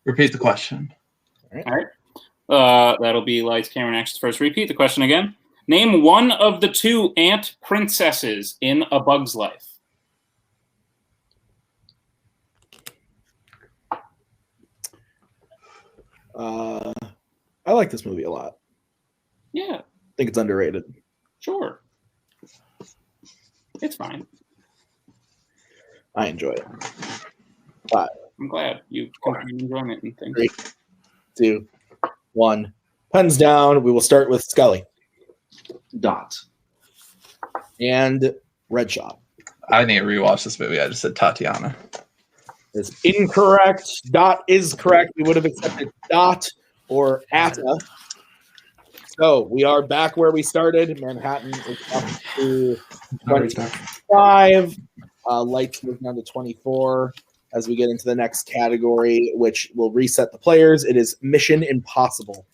[SPEAKER 6] Repeat the question.
[SPEAKER 2] That'll be Lights, Cameron, Action's first repeat. The question again. Name one of the 2 ant princesses in A Bug's Life.
[SPEAKER 1] I like this movie a lot.
[SPEAKER 2] Yeah,
[SPEAKER 1] I think it's underrated.
[SPEAKER 2] sure. It's fine.
[SPEAKER 1] I enjoy it.
[SPEAKER 2] I'm glad you continue enjoyment and things.
[SPEAKER 1] 3, 2, 1. Pens down. We will start with Scully
[SPEAKER 4] Dot.
[SPEAKER 1] and Redshaw.
[SPEAKER 6] I need to rewatch this movie. I just said Tatiana.
[SPEAKER 1] Is incorrect. Dot is correct. We would have accepted Dot or Atta. So we are back where we started. Manhattan is up to 25. Lights move down to 24 as we get into the next category, which will reset the players. It is Mission Impossible.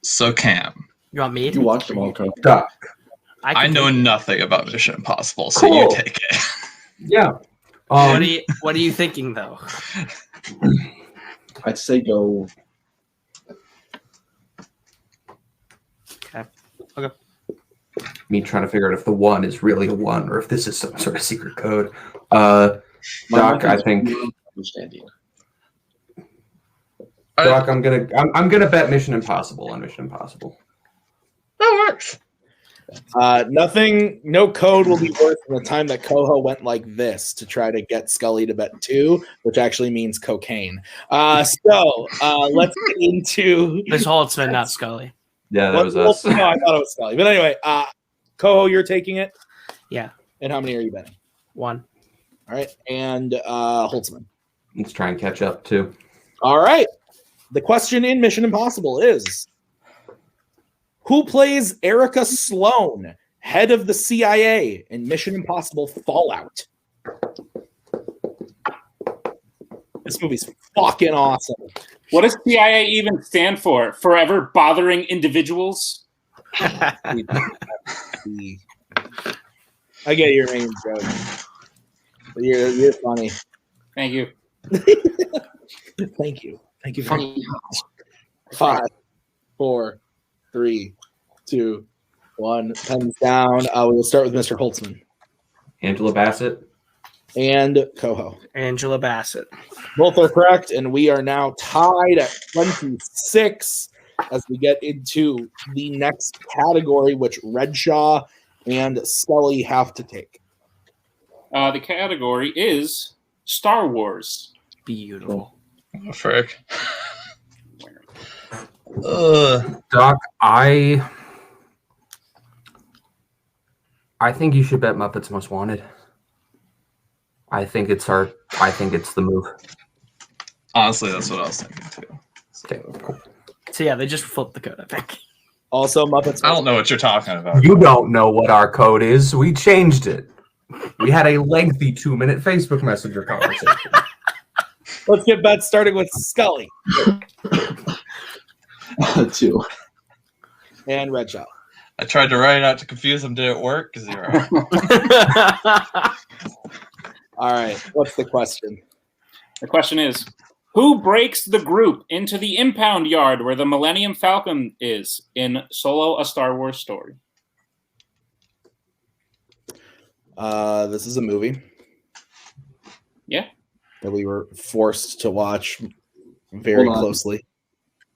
[SPEAKER 6] So Cam,
[SPEAKER 3] You want me?
[SPEAKER 4] You watched them all, Koho.
[SPEAKER 5] Doc.
[SPEAKER 3] I
[SPEAKER 6] I
[SPEAKER 3] can
[SPEAKER 6] know
[SPEAKER 3] take it.
[SPEAKER 6] nothing about Mission Impossible, so
[SPEAKER 5] Cool.
[SPEAKER 6] you take it.
[SPEAKER 5] Yeah.
[SPEAKER 3] What are you thinking though?
[SPEAKER 4] I'd say go.
[SPEAKER 5] Me trying to figure out if the 1 is really a 1 or if this is some sort of secret code. Doc, I think.
[SPEAKER 4] Understanding.
[SPEAKER 5] Doc, I'm gonna bet Mission Impossible on Mission Impossible.
[SPEAKER 6] That works.
[SPEAKER 1] Nothing, no code will be worth the time that Koho went like this to try to get Scully to bet 2, which actually means cocaine. Let's get into
[SPEAKER 3] This Holtzman, not Scully.
[SPEAKER 5] Yeah, that was us.
[SPEAKER 1] No, I thought it was Scully. But anyway, Koho, you're taking it?
[SPEAKER 3] Yeah.
[SPEAKER 1] And how many are you betting?
[SPEAKER 3] 1.
[SPEAKER 1] All right. And Holtzman.
[SPEAKER 5] Let's try and catch up too.
[SPEAKER 1] All right. The question in Mission Impossible is, who plays Erica Sloan, head of the CIA in Mission Impossible Fallout? This movie's fucking awesome.
[SPEAKER 2] What does CIA even stand for? Forever bothering individuals?
[SPEAKER 1] I get your name, Joe. You're funny.
[SPEAKER 2] Thank you.
[SPEAKER 1] Thank you. Thank you very much. 5, 4, 3, 2, 1. Pens down. We will start with Mr. Holtzman
[SPEAKER 5] Angela Bassett.
[SPEAKER 1] and Koho.
[SPEAKER 3] Angela Bassett.
[SPEAKER 1] Both are correct, and we are now tied at 26 as we get into the next category, which Redshaw and Scully have to take.
[SPEAKER 2] The category is Star Wars.
[SPEAKER 3] Beautiful.
[SPEAKER 6] Oh, frick.
[SPEAKER 5] Doc, I think you should bet Muppets Most Wanted. I think it's the move.
[SPEAKER 6] Honestly, that's what I was thinking too.
[SPEAKER 5] Okay, cool.
[SPEAKER 3] So yeah, they just flipped the code, I think.
[SPEAKER 1] Also, Muppets.
[SPEAKER 6] I don't know what you're talking about.
[SPEAKER 5] You don't know what our code is. We changed it. We had a lengthy 2-minute Facebook Messenger conversation.
[SPEAKER 1] Let's get bets starting with Scully
[SPEAKER 4] 2.
[SPEAKER 1] and Redshaw.
[SPEAKER 6] I tried to write it out to confuse them. Did it work? 0.
[SPEAKER 1] All right. What's the question?
[SPEAKER 2] The question is, who breaks the group into the impound yard where the Millennium Falcon is in Solo: A Star Wars Story?
[SPEAKER 1] This is a movie.
[SPEAKER 2] Yeah.
[SPEAKER 1] That we were forced to watch very
[SPEAKER 4] Hold on.
[SPEAKER 1] closely.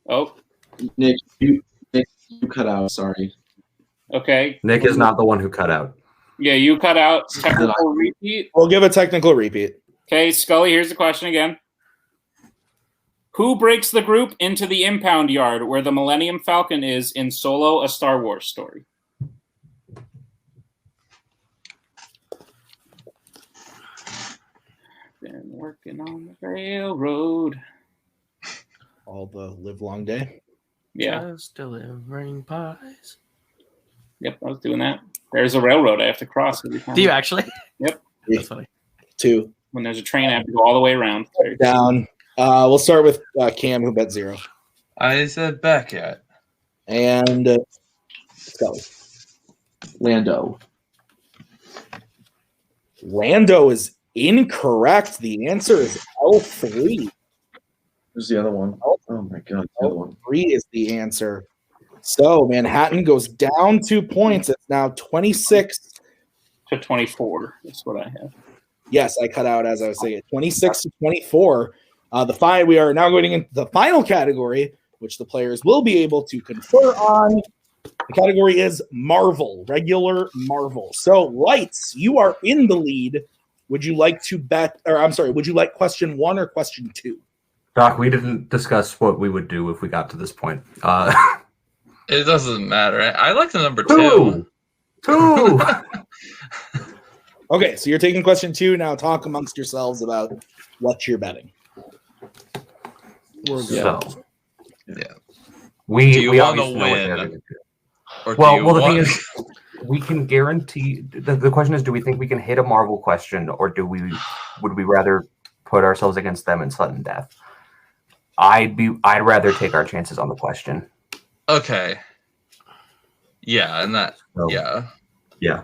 [SPEAKER 2] Oh,
[SPEAKER 4] Nick, you cut out. Sorry.
[SPEAKER 2] okay.
[SPEAKER 5] Nick is not the one who cut out.
[SPEAKER 2] Yeah, you cut out technical repeat.
[SPEAKER 1] We'll give a technical repeat.
[SPEAKER 2] Okay, Scully, here's the question again. Who breaks the group into the impound yard where the Millennium Falcon is in Solo: A Star Wars Story? Been working on the railroad.
[SPEAKER 1] All the live long day.
[SPEAKER 2] Yeah,
[SPEAKER 3] Just delivering pies.
[SPEAKER 2] yep, I was doing that. There's a railroad I have to cross every time.
[SPEAKER 3] Do you actually?
[SPEAKER 2] Yep.
[SPEAKER 3] That's funny.
[SPEAKER 1] 2
[SPEAKER 2] When there's a train, I have to go all the way around.
[SPEAKER 1] down. We'll start with Cam, who bet 0,
[SPEAKER 6] I said back yet.
[SPEAKER 1] and Scully.
[SPEAKER 4] Lando.
[SPEAKER 1] Lando is incorrect. The answer is L3.
[SPEAKER 4] Who's the other one? Oh my god, the other one.
[SPEAKER 1] L3 is the answer. So Manhattan goes down 2 points. It's now 26.
[SPEAKER 2] To 24. That's what I have.
[SPEAKER 1] Yes, I cut out as I was saying it. 26 to 24. We are now going into the final category, which the players will be able to confer on. The category is Marvel, regular Marvel. So, Lights, you are in the lead. Would you like to would you like question 1 or question 2?
[SPEAKER 5] Doc, we didn't discuss what we would do if we got to this point.
[SPEAKER 6] It doesn't matter. I like the number 2.
[SPEAKER 5] 2.
[SPEAKER 1] Okay, so you're taking question 2. Now talk amongst yourselves about what you're betting.
[SPEAKER 5] So,
[SPEAKER 6] Yeah.
[SPEAKER 5] we
[SPEAKER 6] Do you
[SPEAKER 5] we
[SPEAKER 6] want to
[SPEAKER 5] obviously know what they're
[SPEAKER 6] win?
[SPEAKER 5] gonna do.
[SPEAKER 6] Or do
[SPEAKER 5] Well,
[SPEAKER 6] you
[SPEAKER 5] the thing
[SPEAKER 6] want-
[SPEAKER 5] is, we can guarantee. The question is, do we think we can hit a Marvel question, or would we rather put ourselves against them in sudden death? I'd rather take our chances on the question.
[SPEAKER 6] Okay. Yeah, and that.
[SPEAKER 5] So,
[SPEAKER 6] Yeah.
[SPEAKER 5] yeah.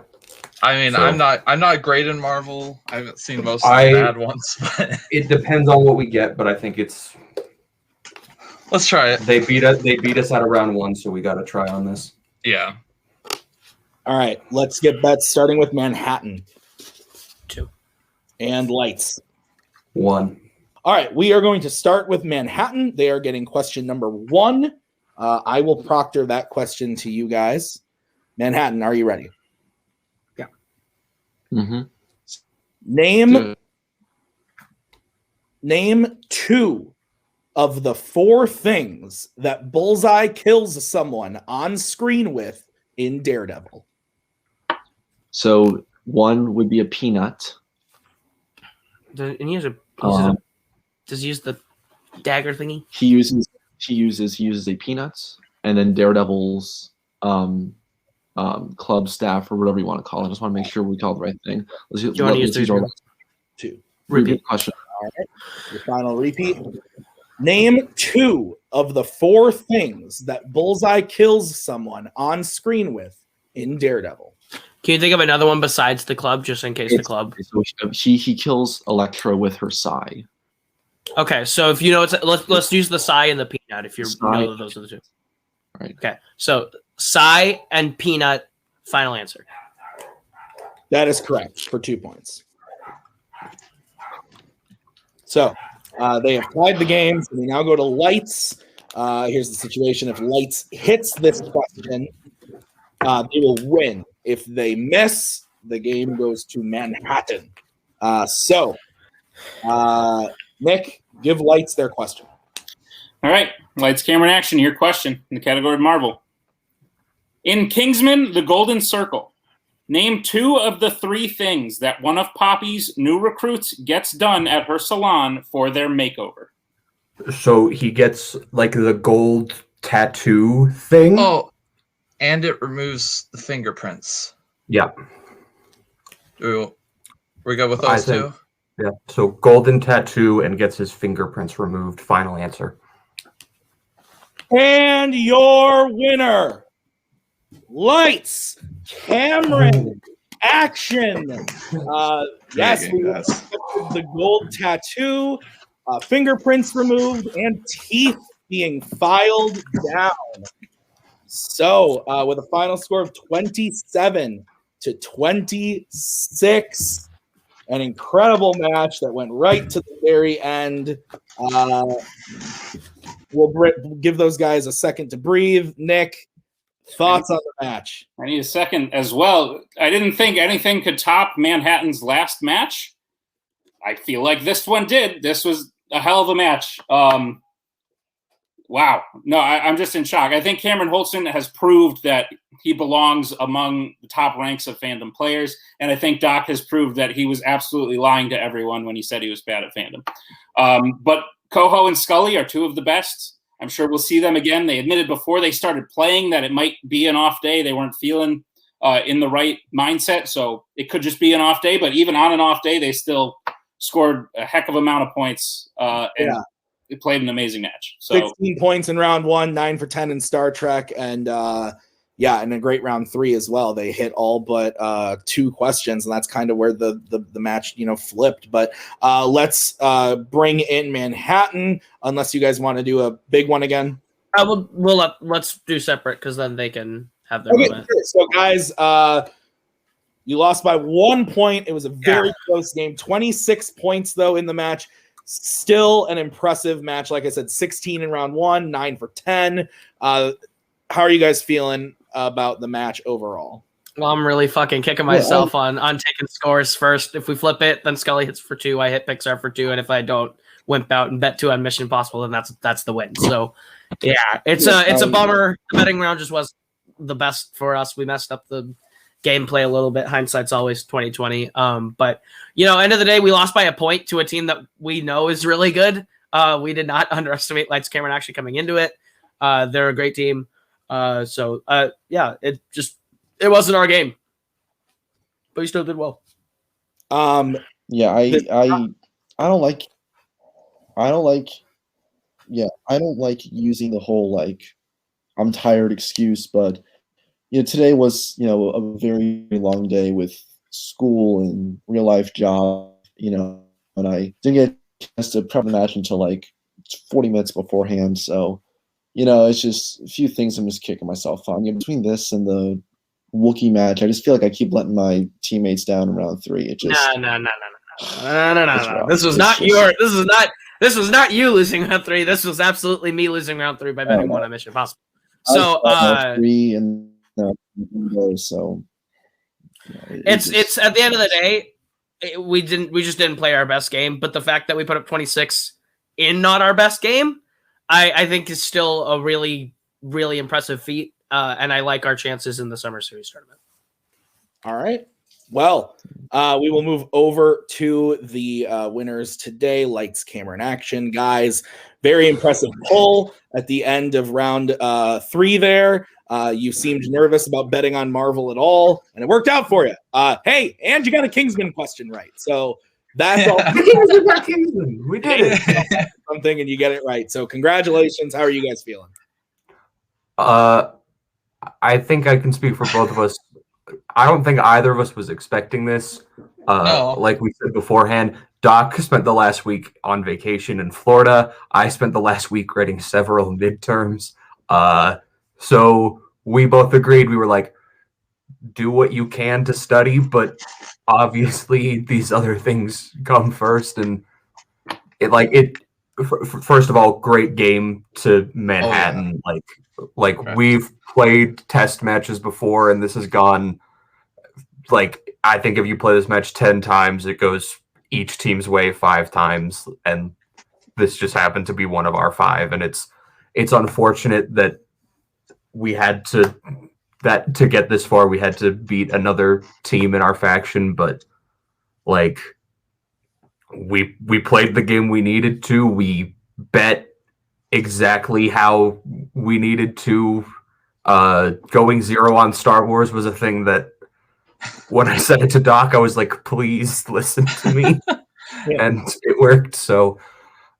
[SPEAKER 6] I mean,
[SPEAKER 5] So-
[SPEAKER 6] I'm not great in Marvel. I haven't seen most of the bad ones, but
[SPEAKER 5] It depends on what we get, but I think it's
[SPEAKER 6] let's try it.
[SPEAKER 5] they beat us out of round 1, so we got to try on this.
[SPEAKER 6] Yeah.
[SPEAKER 1] All right, let's get bets starting with Manhattan.
[SPEAKER 3] 2.
[SPEAKER 1] And Lights.
[SPEAKER 5] 1.
[SPEAKER 1] All right, we are going to start with Manhattan. They are getting question number 1. I will proctor that question to you guys. Manhattan, are you ready?
[SPEAKER 4] Mm-hmm.
[SPEAKER 1] Name 2 of the 4 things that Bullseye kills someone on screen with in Daredevil.
[SPEAKER 4] So 1 would be a peanut.
[SPEAKER 3] And he uses does he use the dagger thingy?
[SPEAKER 4] He uses a peanuts, and then Daredevil's club staff or whatever you want to call it. I just want to make sure we call it the right thing. Let's
[SPEAKER 3] Do you want to use
[SPEAKER 4] use our
[SPEAKER 1] 2.
[SPEAKER 4] repeat question.
[SPEAKER 1] All right. Your final repeat. Name 2 of the 4 things that Bullseye kills someone on screen with in Daredevil.
[SPEAKER 3] Can you think of another one besides the club, just in case the club?
[SPEAKER 4] So he kills Elektra with her sigh.
[SPEAKER 3] Okay, so if you know, let's use the Psy and the Peanut if you know that those are the 2.
[SPEAKER 4] Right.
[SPEAKER 3] Okay, so Psy and Peanut. Final answer.
[SPEAKER 1] That is correct for 2 points. So they have tied the game. So we now go to Lights. Here's the situation. If Lights hits this question, they will win. If they miss, the game goes to Manhattan. Nick, give Lights their question.
[SPEAKER 2] All right, Lights, Camera, and Action. Your question in the category of Marvel. In Kingsman: The Golden Circle, name 2 of the 3 things that one of Poppy's new recruits gets done at her salon for their makeover.
[SPEAKER 5] So he gets like the gold tattoo thing.
[SPEAKER 6] Oh, and it removes the fingerprints.
[SPEAKER 5] Yeah.
[SPEAKER 6] We go with
[SPEAKER 5] I
[SPEAKER 6] those
[SPEAKER 5] think-
[SPEAKER 6] 2.
[SPEAKER 5] Yeah. So golden tattoo and gets his fingerprints removed. Final answer.
[SPEAKER 1] And your winner, Lights, Cameron, Action. Yes, we the gold tattoo, fingerprints removed, and teeth being filed down. So, with a final score of 27-26, an incredible match that went right to the very end. We'll give those guys a second to breathe. Nick, thoughts on the match?
[SPEAKER 2] I need a second as well. I didn't think anything could top Manhattan's last match. I feel like this one did. This was a hell of a match. Wow. No, I'm just in shock. I think Cameron Holston has proved that he belongs among the top ranks of fandom players, and I think Doc has proved that he was absolutely lying to everyone when he said he was bad at fandom. But Koho and Scully are 2 of the best. I'm sure we'll see them again. They admitted before they started playing that it might be an off day. They weren't feeling in the right mindset, so it could just be an off day. But even on an off day, they still scored a heck of amount of points and it played an amazing match. So
[SPEAKER 1] 16 points in round 1, 9 for 10 in Star Trek, and and a great round 3 as well. They hit all but 2 questions, and that's kind of where the match flipped. But let's bring in Manhattan, unless you guys want to do a big one again.
[SPEAKER 3] Let's do separate because then they can have their
[SPEAKER 1] Okay,
[SPEAKER 3] moment.
[SPEAKER 1] sure. So guys, you lost by 1 point. It was a very close game. 26 points though in the match. Still an impressive match. Like I said, 16 in round 1, 9 for 10. How are you guys feeling about the match overall?
[SPEAKER 3] Well, I'm really fucking kicking myself on taking scores first. If we flip it, then Scully hits for 2. I hit Pixar for 2, and if I don't wimp out and bet 2 on Mission Impossible, then that's the win. So yeah, it's a bummer. The betting round just was the best for us. We messed up the gameplay a little bit. Hindsight's always 2020. But end of the day, we lost by a point to a team that we know is really good. We did not underestimate Lights, Cameron actually coming into it. They're a great team. It wasn't our game, but we still did well.
[SPEAKER 4] I don't like using the whole I'm tired excuse, but today was a very long day with school and real life job, and I didn't get a chance to prep the match until like 40 minutes beforehand. So, it's just a few things I'm just kicking myself on. Between this and the Wookiee match, I just feel like I keep letting my teammates down in round 3. It just
[SPEAKER 3] No. This was not your. This was not you losing round 3. This was absolutely me losing round 3 by betting one on Mission Impossible. So
[SPEAKER 4] 3 and so
[SPEAKER 3] it's at the end of the day, we just didn't play our best game. But the fact that we put up 26 in not our best game, I think is still a really, really impressive feat. And I like our chances in the Summer Series tournament.
[SPEAKER 1] All right. Well, we will move over to the winners today. Lights, camera, and action. Guys, very impressive pull at the end of round 3 there. You seemed nervous about betting on Marvel at all, and it worked out for you. Hey, and you got a Kingsman question right. So that's all.
[SPEAKER 5] We did it.
[SPEAKER 1] Something, and you get it right. So congratulations. How are you guys feeling?
[SPEAKER 5] I think I can speak for both of us. I don't think either of us was expecting this.
[SPEAKER 6] No.
[SPEAKER 5] Like we said beforehand, Doc spent the last week on vacation in Florida. I spent the last week writing several midterms. So we both agreed. We were like, do what you can to study, but obviously these other things come first. And first of all, great game to Manhattan.
[SPEAKER 6] Oh, yeah.
[SPEAKER 5] Like
[SPEAKER 6] Okay.
[SPEAKER 5] we've played test matches before, and this has gone I think if you play this match 10 times, it goes each team's way 5 times, and this just happened to be one of our 5. And it's unfortunate that we had to get this far. We had to beat another team in our faction, but we played the game we needed to. We bet exactly how we needed to. Going 0 on Star Wars was a thing that when I said it to Doc, I was like, please listen to me. And it worked. So,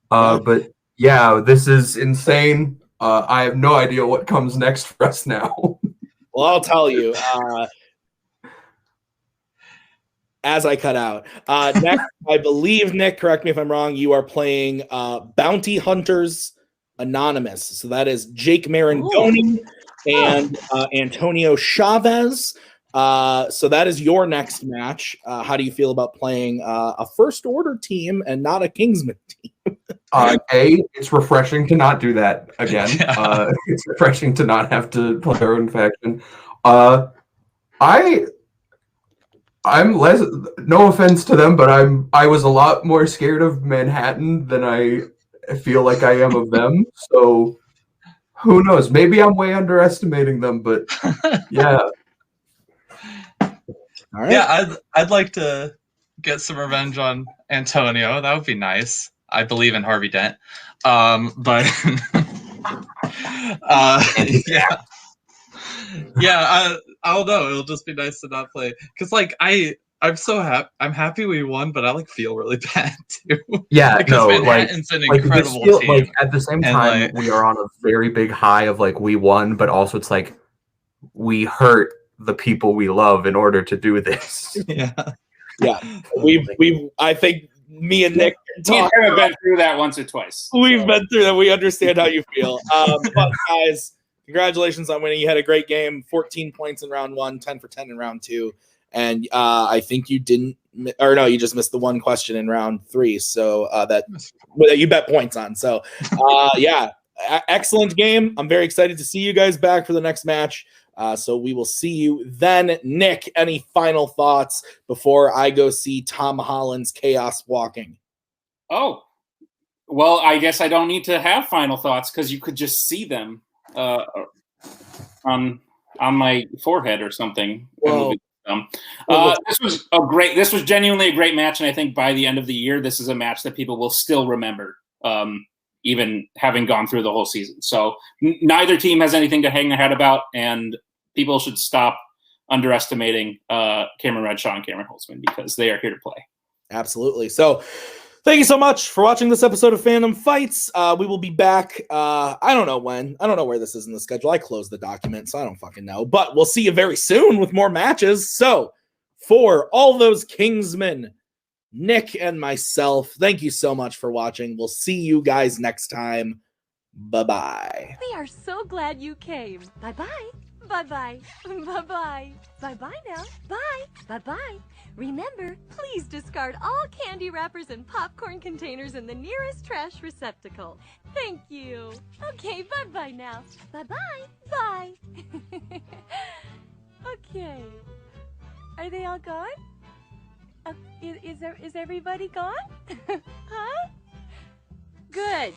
[SPEAKER 5] but yeah, this is insane. I have no idea what comes next for us now.
[SPEAKER 1] Well, I'll tell you. As I cut out. Next, I believe, Nick, correct me if I'm wrong, you are playing Bounty Hunters Anonymous. So that is Jake Marangoni and Antonio Chavez. So that is your next match. How do you feel about playing a First Order team and not a Kingsman team?
[SPEAKER 5] It's refreshing to not do that again. It's refreshing to not have to play our own faction. I'm less. No offense to them, but I was a lot more scared of Manhattan than I feel like I am of them. So who knows? Maybe I'm way underestimating them, but yeah.
[SPEAKER 1] All right.
[SPEAKER 6] Yeah, I'd like to get some revenge on Antonio. That would be nice. I believe in Harvey Dent. But yeah, I don't know. It'll just be nice to not play because I'm so happy. I'm happy we won, but I feel really bad too.
[SPEAKER 5] Yeah,
[SPEAKER 6] because Manhattan's an incredible team.
[SPEAKER 5] At the same time, we are on a very big high of we won, but also it's we hurt the people we love in order to do this.
[SPEAKER 6] Yeah.
[SPEAKER 1] I think me and Nick
[SPEAKER 2] have been through that once or twice.
[SPEAKER 1] We've been through that. We understand how you feel. But guys, congratulations on winning. You had a great game. 14 points in round 1, 10 for 10 in round 2. And I think you you just missed the one question in round 3. So that you bet points on. So excellent game. I'm very excited to see you guys back for the next match. So we will see you then. Nick, any final thoughts before I go see Tom Holland's Chaos Walking?
[SPEAKER 2] Oh, well, I guess I don't need to have final thoughts because you could just see them on my forehead or something.
[SPEAKER 1] Whoa.
[SPEAKER 2] This was genuinely a great match, and I think by the end of the year, this is a match that people will still remember, even having gone through the whole season. So neither team has anything to hang their head about, and people should stop underestimating Cameron Redshaw and Cameron Holtzman because they are here to play.
[SPEAKER 1] Absolutely. So Thank you so much for watching this episode of Fandom Fights. We will be back. I don't know when. I don't know where this is in the schedule. I closed the document, so I don't fucking know. But we'll see you very soon with more matches. So, for all those Kingsmen, Nick and myself, thank you so much for watching. We'll see you guys next time. Bye-bye.
[SPEAKER 8] We are so glad you came. Bye-bye. Bye-bye. Bye-bye. Bye-bye now. Bye. Bye-bye. Remember, please discard all candy wrappers and popcorn containers in the nearest trash receptacle. Thank you. Okay, bye-bye now. Bye-bye. Bye. Okay. Are they all gone? Is everybody gone? Huh? Good.